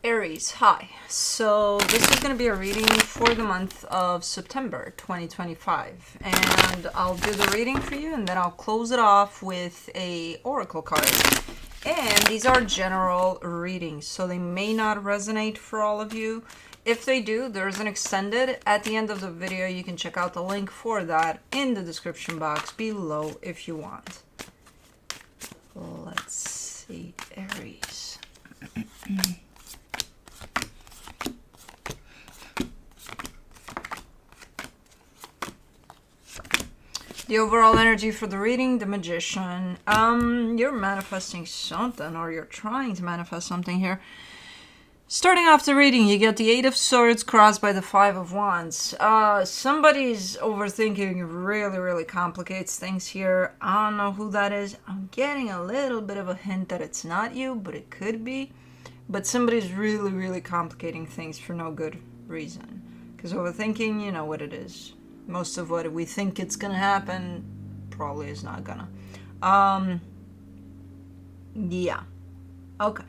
Aries, hi. So this is going to be a reading for the month of September 2025. And I'll do the reading for you and then I'll close it off with a oracle card. And these are general readings, so they may not resonate for all of you. If they do, there's an extended at the end of the video. You can check out the link for that in the description box below if you want. Let's see, Aries. The overall energy for the reading, the Magician. You're manifesting something, or you're trying to manifest something here. Starting off the reading, you get the Eight of Swords crossed by the Five of Wands. Somebody's overthinking really complicates things here. I don't know who that is. I'm getting a little bit of a hint that it's not you, but it could be. But somebody's really complicating things for no good reason. Because overthinking, you know what it is. Most of what we think it's gonna happen probably is not gonna. Yeah. Okay.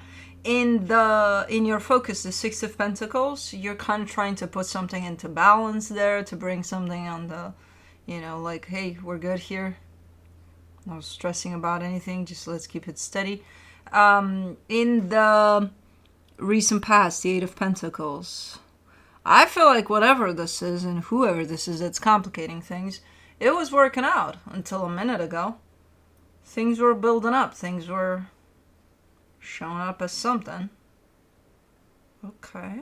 In your focus, the Six of Pentacles, you're kind of trying to put something into balance there, to bring something on the, like, hey, we're good here. No stressing about anything, just let's keep it steady. In the recent past, the Eight of Pentacles, I feel like whatever this is and whoever this is that's complicating things, it was working out until a minute ago. Things were building up. Things were showing up as something. Okay.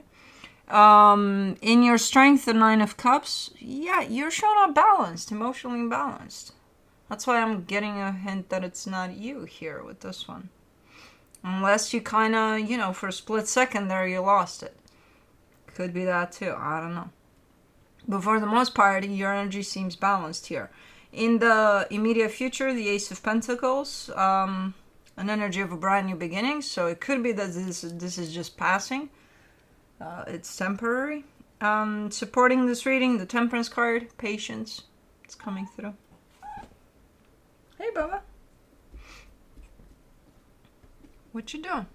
In your strength, the Nine of Cups, yeah, you're showing up balanced, emotionally balanced. That's why I'm getting a hint that it's not you here with this one. Unless you kind of, for a split second there, you lost it. Could be that too. I don't know. But for the most part, your energy seems balanced here. In the immediate future, the Ace of Pentacles, an energy of a brand new beginning. So it could be that this is just passing. It's temporary. Supporting this reading, the Temperance card, patience. It's coming through. Hey, Bubba. What you doing?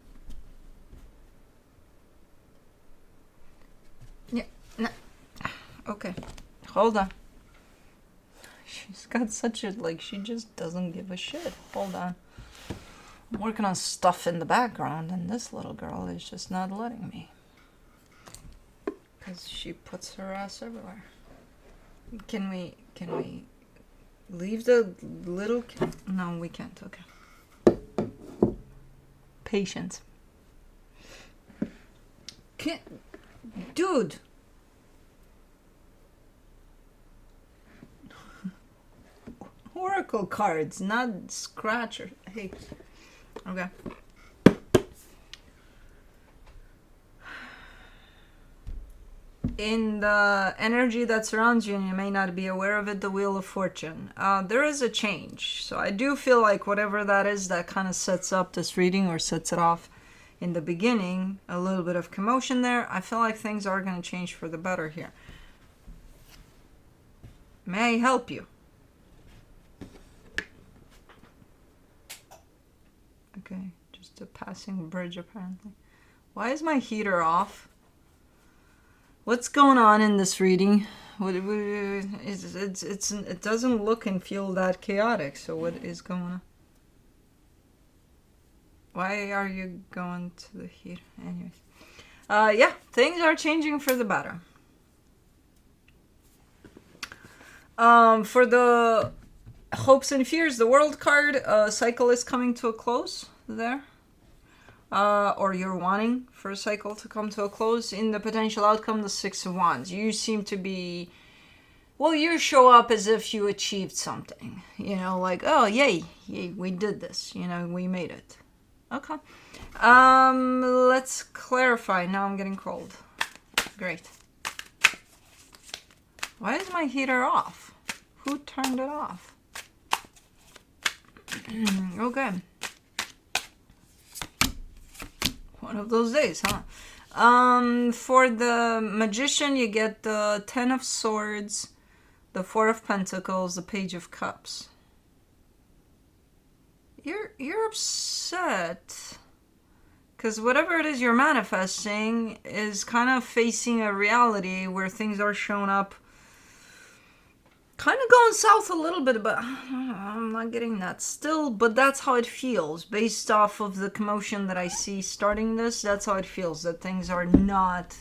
Yeah. No. Okay. Hold on. She's got such a, she just doesn't give a shit. Hold on. I'm working on stuff in the background, and this little girl is just not letting me. Because she puts her ass everywhere. Can we leave the little kid? No, we can't. Okay. Patience. Dude. Oracle cards, not scratcher. Hey. Okay. In the energy that surrounds you, and you may not be aware of it, the Wheel of Fortune. There is a change. So I do feel like whatever that is that kind of sets up this reading or sets it off in the beginning, a little bit of commotion there. I feel like things are going to change for the better here. May I help you? Okay, just a passing bridge apparently. Why is my heater off? What's going on in this reading? It doesn't look and feel that chaotic, so what is going on? Why are you going to the heater? Anyways. Yeah, things are changing for the better. For the hopes and fears, the World card, cycle is coming to a close there. Or you're wanting for a cycle to come to a close. In the potential outcome, the Six of Wands. You seem to be, well, you show up as if you achieved something. Like, oh, yay, we did this. We made it. Okay. Let's clarify. Now I'm getting cold. Great. Why is my heater off? Who turned it off? Okay. One of those days, huh? For the Magician, you get the Ten of Swords, the Four of Pentacles, the Page of Cups. You're upset Because whatever it is you're manifesting is kind of facing a reality where things are showing up kind of going south a little bit, but I'm not getting that still. But that's how it feels based off of the commotion that I see starting this. That's how it feels, that things are not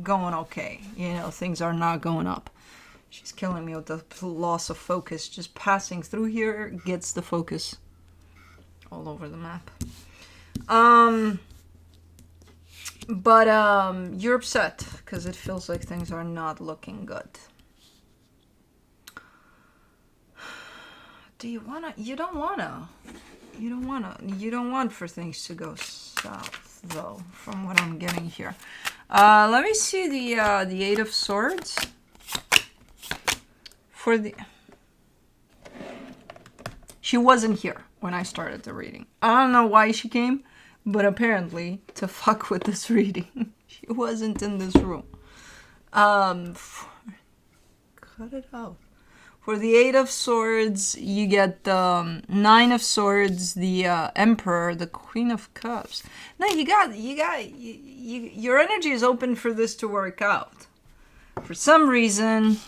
going okay. You know, things are not going up. She's killing me with the loss of focus. Just passing through here gets the focus all over the map. But you're upset because it feels like things are not looking good. Do you wanna? You don't wanna. You don't wanna. You don't want for things to go south, though, from what I'm getting here. Let me see the Eight of Swords. She wasn't here when I started the reading. I don't know why she came, but apparently to fuck with this reading. She wasn't in this room. Cut it out. For the Eight of Swords, you get the Nine of Swords, the Emperor, the Queen of Cups. No, your energy is open for this to work out. For some reason,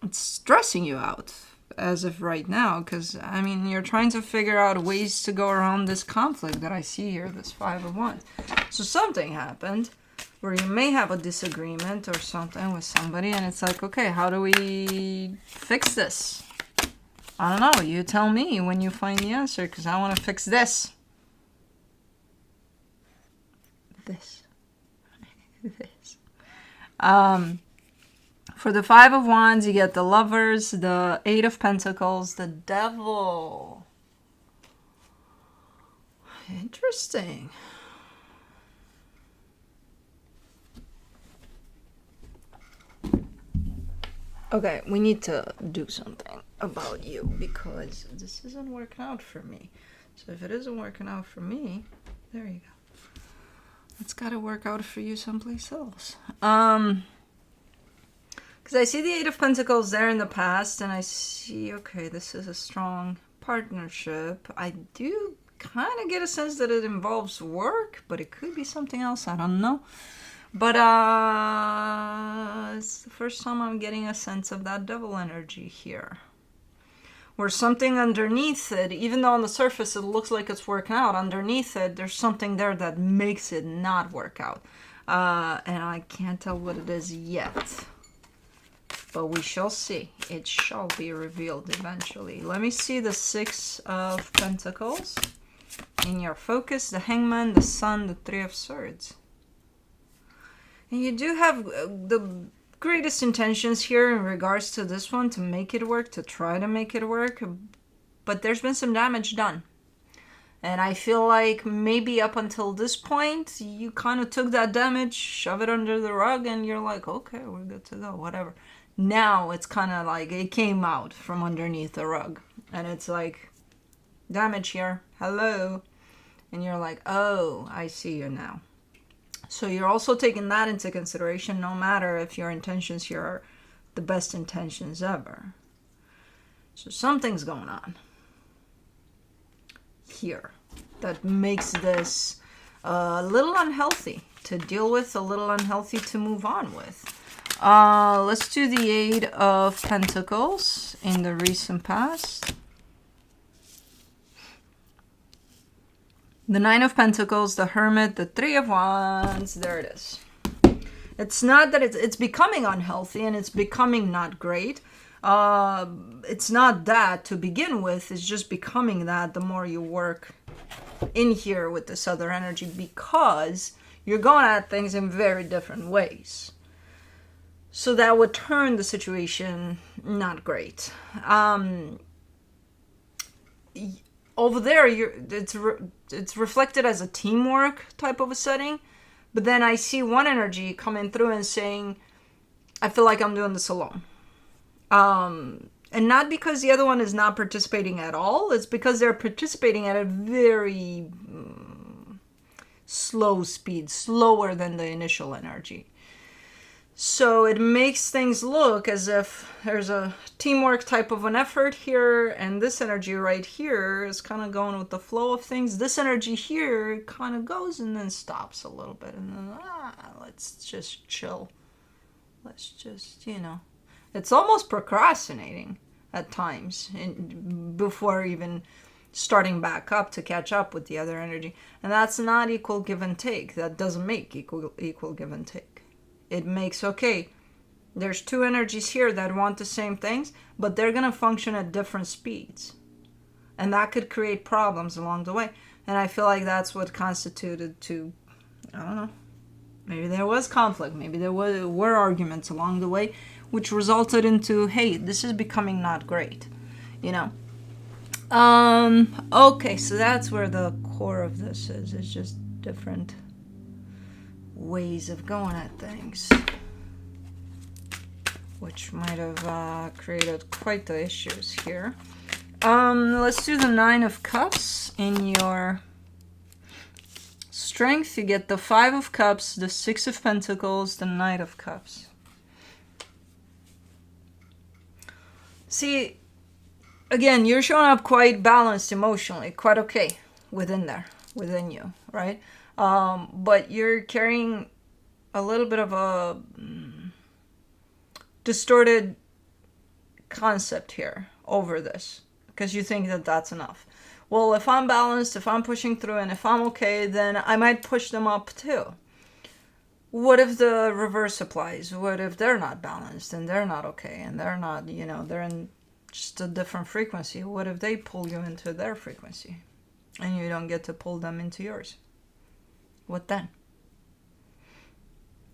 it's stressing you out as of right now, because, I mean, you're trying to figure out ways to go around this conflict that I see here, this Five of Wands. So something happened where you may have a disagreement or something with somebody, and it's like, okay, how do we fix this? I don't know. You tell me when you find the answer, because I want to fix this. This. For the Five of Wands, you get the Lovers, the Eight of Pentacles, the Devil. Interesting. Okay, we need to do something about you because this isn't working out for me. So if it isn't working out for me, there you go. It's got to work out for you someplace else. Because I see the Eight of Pentacles there in the past, and I see, okay, this is a strong partnership. I do kind of get a sense that it involves work, but it could be something else. I don't know. But it's the first time I'm getting a sense of that Devil energy here. Where something underneath it, even though on the surface it looks like it's working out, underneath it, there's something there that makes it not work out. And I can't tell what it is yet. But we shall see. It shall be revealed eventually. Let me see the Six of Pentacles. In your focus, the Hangman, the Sun, the Three of Swords. And you do have the greatest intentions here in regards to this one, to make it work, to try to make it work. But there's been some damage done. And I feel like maybe up until this point, you kind of took that damage, shove it under the rug, and you're like, okay, we're good to go, whatever. Now it's kind of like it came out from underneath the rug. And it's like, damage here, hello. And you're like, oh, I see you now. So you're also taking that into consideration, no matter if your intentions here are the best intentions ever. So something's going on here that makes this a little unhealthy to deal with, a little unhealthy to move on with. Let's do the Eight of Pentacles in the recent past. The Nine of Pentacles, the Hermit, the Three of Wands. There it is. It's not that it's becoming unhealthy and it's becoming not great. It's not that to begin with. It's just becoming that the more you work in here with this other energy, because you're going at things in very different ways. So that would turn the situation not great. Over there, it's reflected as a teamwork type of a setting. But then I see one energy coming through and saying, I feel like I'm doing this alone. And not because the other one is not participating at all. It's because they're participating at a very slow speed, slower than the initial energy. So it makes things look as if there's a teamwork type of an effort here, and this energy right here is kind of going with the flow of things. This energy here kind of goes and then stops a little bit, and then let's just chill. Let's just, it's almost procrastinating at times before even starting back up to catch up with the other energy. And that's not equal give and take. That doesn't make equal give and take. It makes, okay, there's two energies here that want the same things, but they're going to function at different speeds. And that could create problems along the way. And I feel like that's what constituted to, I don't know, maybe there was conflict, maybe there were arguments along the way, which resulted into, hey, this is becoming not great, Okay, so that's where the core of this is. It's just different ways of going at things, which might have created quite the issues here. Let's do the Nine of Cups. In your strength, you get the Five of Cups, the Six of Pentacles, the Knight of Cups. See, again, you're showing up quite balanced emotionally, quite okay within you, right? But you're carrying a little bit of a distorted concept here over this, because you think that that's enough. Well, if I'm balanced, if I'm pushing through, and if I'm okay, then I might push them up too. What if the reverse applies? What if they're not balanced and they're not okay and they're not, they're in just a different frequency? What if they pull you into their frequency and you don't get to pull them into yours? What then?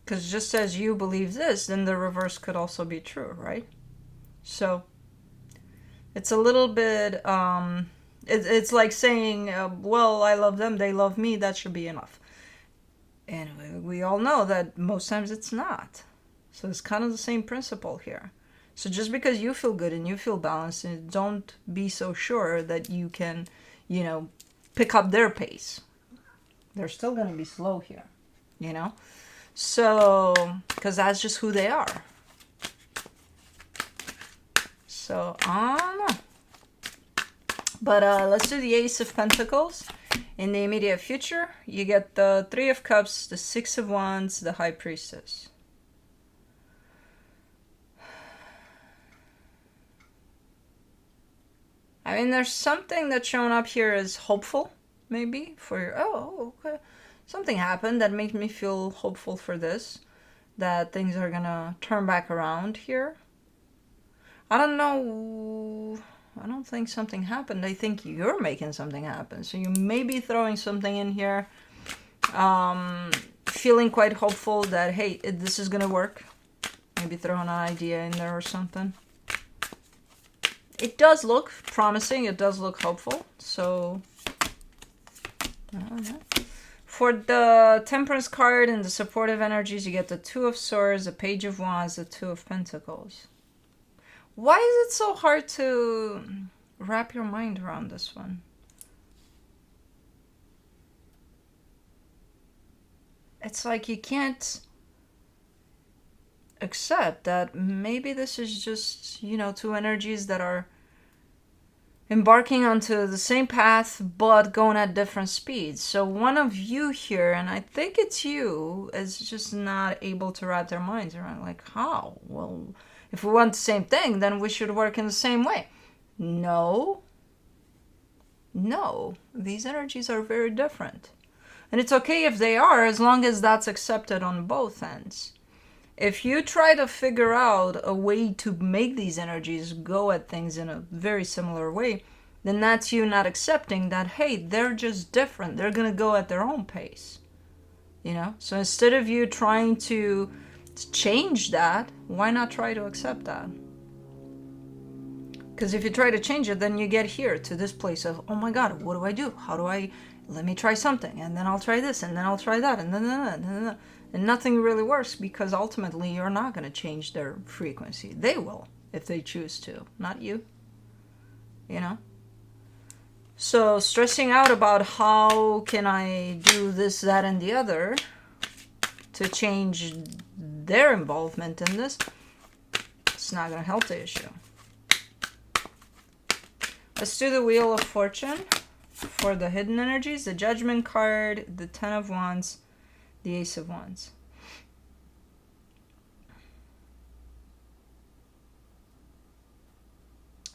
Because just as you believe this, then the reverse could also be true, right? So it's a little bit, it's like saying, well, I love them, they love me, that should be enough. And we all know that most times it's not. So it's kind of the same principle here. So just because you feel good and you feel balanced, and don't be so sure that you can, pick up their pace. They're still going to be slow here, So, because that's just who they are. So, I don't know. But let's do the Ace of Pentacles. In the immediate future, you get the Three of Cups, the Six of Wands, the High Priestess. I mean, there's something that's shown up here as hopeful, maybe, for your, okay. Something happened that made me feel hopeful for this, that things are gonna turn back around here. I don't know. I don't think something happened. I think you're making something happen. So you may be throwing something in here, feeling quite hopeful that, hey, this is going to work. Maybe throwing an idea in there or something. It does look promising. It does look hopeful. So, I don't know. For the Temperance card and the supportive energies, you get the Two of Swords, the Page of Wands, the Two of Pentacles. Why is it so hard to wrap your mind around this one? It's like you can't accept that maybe this is just, two energies that are embarking onto the same path but going at different speeds. So one of you here, and I think it's you, is just not able to wrap their minds around, like, how? Well, if we want the same thing, then we should work in the same way. No. These energies are very different. And it's okay if they are, as long as that's accepted on both ends. If you try to figure out a way to make these energies go at things in a very similar way, then that's you not accepting that, hey, they're just different. They're going to go at their own pace. So instead of you trying to change that, why not try to accept that? Because if you try to change it, then you get here to this place of, oh my God, what do I do? Let me try something, and then I'll try this, and then I'll try that, and then and nothing really works, because ultimately you're not going to change their frequency. They will, if they choose to, not you. So stressing out about how can I do this, that, and the other to change their involvement in this, it's not going to help the issue. Let's do the Wheel of Fortune for the hidden energies. The Judgment card, the Ten of Wands, the Ace of Wands.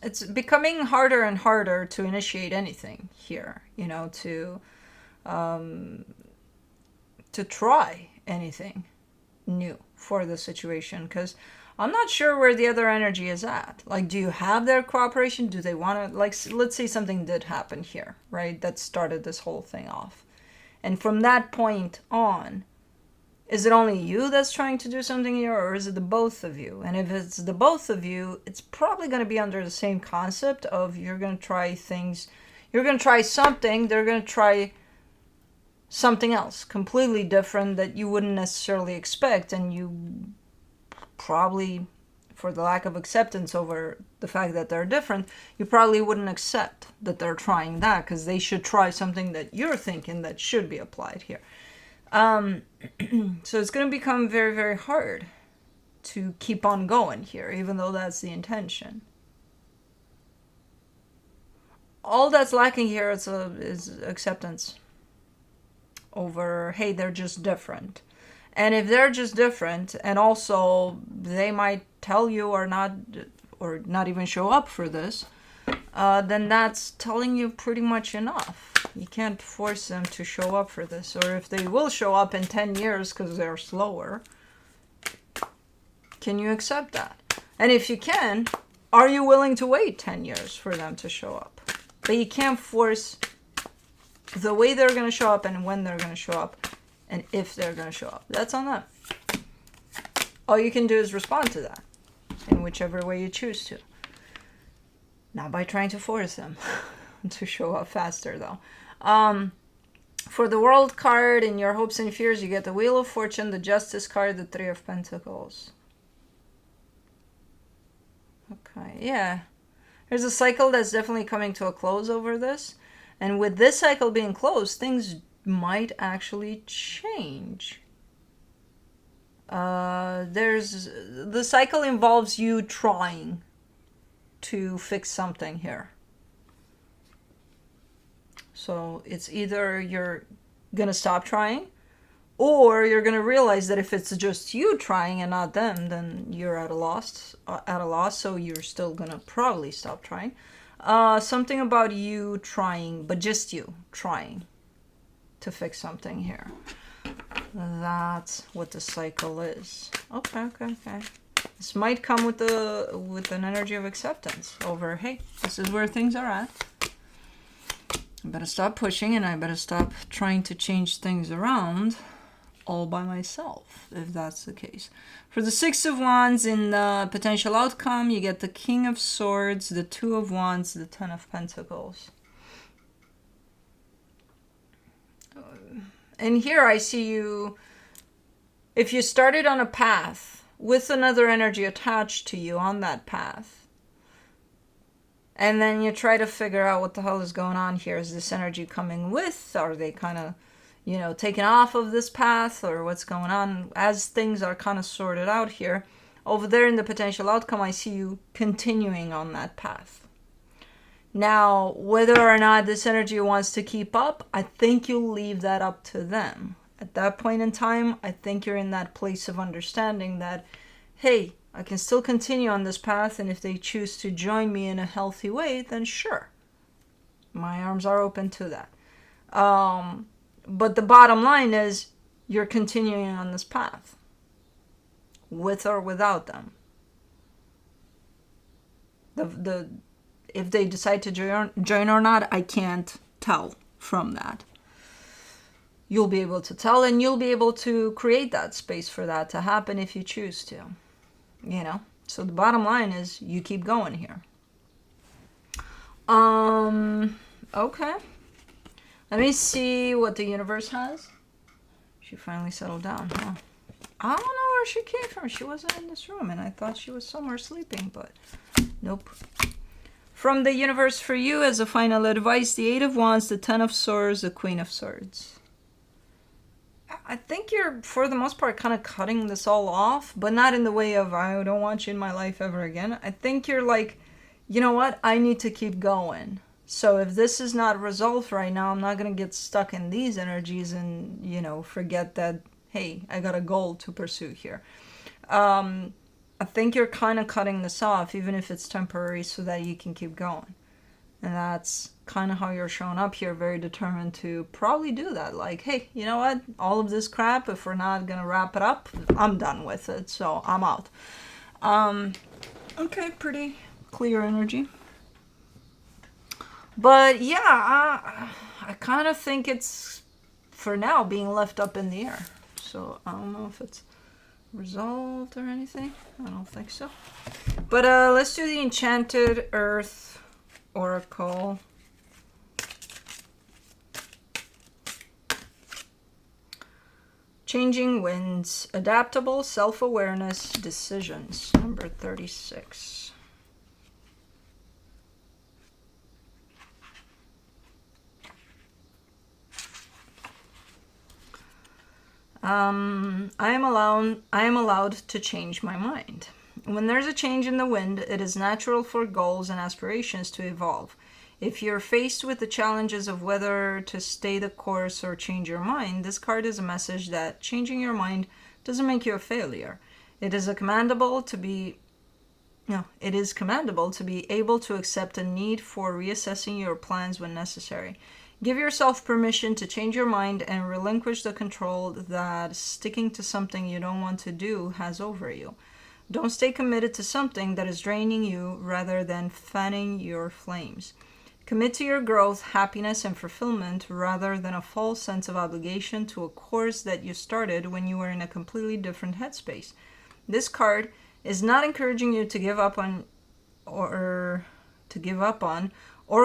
It's becoming harder and harder to initiate anything here, you know, to try anything new for the situation, because I'm not sure where the other energy is at. Like, do you have their cooperation? Do they want to, like, let's say something did happen here, right? That started this whole thing off. And from that point on, is it only you that's trying to do something here, or is it the both of you? And if it's the both of you, it's probably going to be under the same concept of you're going to try things, you're going to try something, they're going to try something else completely different that you wouldn't necessarily expect, and you probably, for the lack of acceptance over the fact that they're different, you probably wouldn't accept that they're trying that, because they should try something that you're thinking that should be applied here. So it's going to become very, very hard to keep on going here, even though that's the intention. All that's lacking here is acceptance over, hey, they're just different. And if they're just different, and also they might tell you or not even show up for this, then that's telling you pretty much enough. You can't force them to show up for this. Or if they will show up in 10 years because they're slower, can you accept that? And if you can, are you willing to wait 10 years for them to show up? But you can't force the way they're going to show up and when they're going to show up and if they're going to show up. That's on them. All you can do is respond to that in whichever way you choose to. Not by trying to force them to show up faster, though. For the World card, in your hopes and fears, you get the Wheel of Fortune, the Justice card, the Three of Pentacles. Okay, yeah. There's a cycle that's definitely coming to a close over this. And with this cycle being closed, things might actually change. The cycle involves you trying to fix something here. So it's either you're going to stop trying, or you're going to realize that if it's just you trying and not them, then you're at a loss, so you're still going to probably stop trying. Something about you trying, but just you trying to fix something here. That's what the cycle is. Okay. This might come with an energy of acceptance over, hey, this is where things are at. I better stop pushing, and I better stop trying to change things around all by myself, if that's the case. For the Six of Wands, in the potential outcome, you get the King of Swords, the Two of Wands, the Ten of Pentacles. And here I see you, if you started on a path with another energy attached to you on that path, and then you try to figure out what the hell is going on here. Is this energy coming with? Are they kind of, taken off of this path, or what's going on? As things are kind of sorted out here, over there in the potential outcome, I see you continuing on that path. Now, whether or not this energy wants to keep up, I think you'll leave that up to them. At that point in time, I think you're in that place of understanding that, hey, I can still continue on this path, and if they choose to join me in a healthy way, then sure. My arms are open to that. But the bottom line is, you're continuing on this path, with or without them. If they decide to join or not, I can't tell from that. You'll be able to tell, and you'll be able to create that space for that to happen if you choose to. So the bottom line is, you keep going here. Okay. Let me see what the universe has. She finally settled down, huh? I don't know where she came from. She wasn't in this room, and I thought she was somewhere sleeping, but nope. From the universe for you, as a final advice, the Eight of Wands, the Ten of Swords, the Queen of Swords. I think you're, for the most part, kind of cutting this all off, but not in the way of, I don't want you in my life ever again. I think you're like, you know what? I need to keep going. So if this is not resolved right now, I'm not going to get stuck in these energies and, forget that, hey, I got a goal to pursue here. I think you're kind of cutting this off, even if it's temporary, so that you can keep going. And that's kind of how you're showing up here, very determined to probably do that. Like, hey, you know what? All of this crap, if we're not going to wrap it up, I'm done with it. So I'm out. Okay, pretty clear energy. But yeah, I kind of think it's, for now, being left up in the air. So I don't know if it's resolved or anything. I don't think so. But let's do the Enchanted Earth Oracle. Changing winds, adaptable, self-awareness, decisions. Number 36. I am allowed to change my mind. When there's a change in the wind, it is natural for goals and aspirations to evolve. If you're faced with the challenges of whether to stay the course or change your mind, this card is a message that changing your mind doesn't make you a failure. It is commendable to be able to accept a need for reassessing your plans when necessary. Give yourself permission to change your mind and relinquish the control that sticking to something you don't want to do has over you. Don't stay committed to something that is draining you rather than fanning your flames. Commit to your growth, happiness, and fulfillment rather than a false sense of obligation to a course that you started when you were in a completely different headspace. This card is not encouraging you to give up on or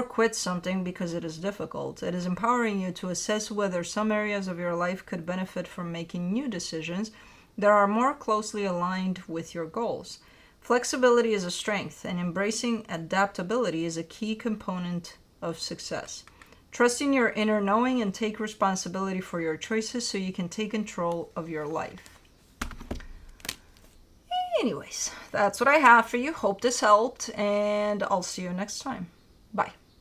quit something because it is difficult. It is empowering you to assess whether some areas of your life could benefit from making new decisions that are more closely aligned with your goals. Flexibility is a strength, and embracing adaptability is a key component of success. Trust in your inner knowing and take responsibility for your choices so you can take control of your life. Anyways, that's what I have for you. Hope this helped, and I'll see you next time. Bye.